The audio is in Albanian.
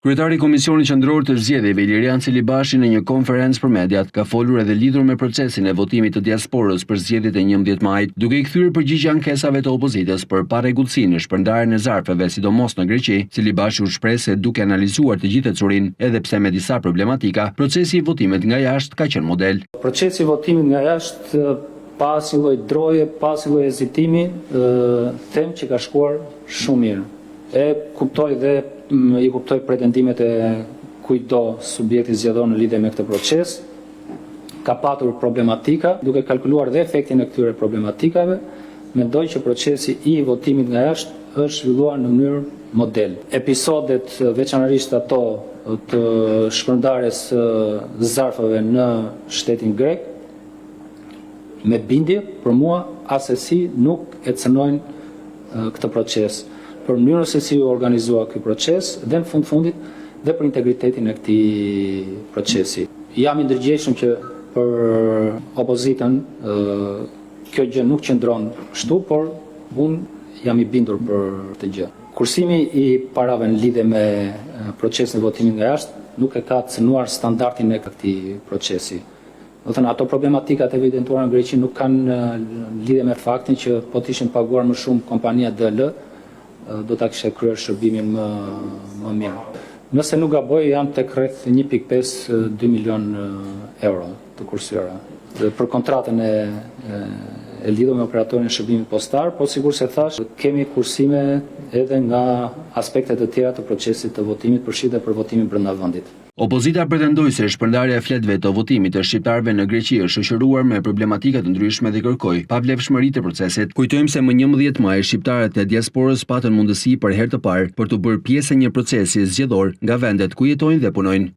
Kryetari i Komisionit Qendror të Zgjedhjeve Ilirian Celibashi në një konferencë për mediat ka folur edhe lidhur me procesin e votimit të diasporës për zgjedhjet e 11 majit, duke i kthyer përgjigje ankesave të opozitës për parregullsi në shpërndarjen e zarfeve sidomos në Greqi. Celibashi u shpreh se duke analizuar të gjithë çurinë, edhe pse me disa problematika, procesi i votimit nga jashtë ka qenë model. Procesi i votimit nga jashtë pas një lloj droje, pas një lloj hezitimi, them që ka shkuar shumë mirë. I kuptoj pretendimet e kujdo subjekti zgjedhor në lidhje me këtë proces. Ka patur problematika, duke kalkuluar dhe efektin e këtyre problematikave, mendoj që procesi i votimit nga jashtë është zhvilluar në mënyrë model. Episodet, veçanërisht ato të shpërndarjes zarfave në shtetin grek, me bindje, për mua asesi nuk e cënojnë këtë proces, për mënyrën se si u organizua ky proces dhe në fundit dhe për integritetin e këtij procesi. Jam i ndërgjegjshëm që për opozitën kjo gjë nuk qëndron kështu, por unë jam i bindur për këtë gjë. Kursimi i parave në lidhje me procesin e votimit nga jashtë nuk e ka cënuar standardin e këtij procesi. Do thënë, ato problematikat evidentuara në Greqi nuk kanë lidhje me faktin që po të ishin paguar më shumë kompania DL, do ta kishte kryer shërbimin më mirë. Nëse nuk gaboj, jam tek rreth 1.5-2 milion euro të kursyer. Për kontratën e lidhur me operatorin e shërbimit postar, po sigur se thash, kemi kursime edhe nga aspektet të tjera të procesit të votimit, përfshirë dhe për votimin brenda vendit. Opozita pretendoi se shpërndarja e fletëve të votimit të shqiptarëve në Greqi është shoqëruar me problematika të ndryshme dhe kërkoi pavlefshmëri të procesit. Kujtojmë se më 11 maj shqiptarët e diasporës patën mundësi për herë të parë për të bërë pjesë e një procesi zgjedhor nga vendet ku jetojnë dhe punojnë.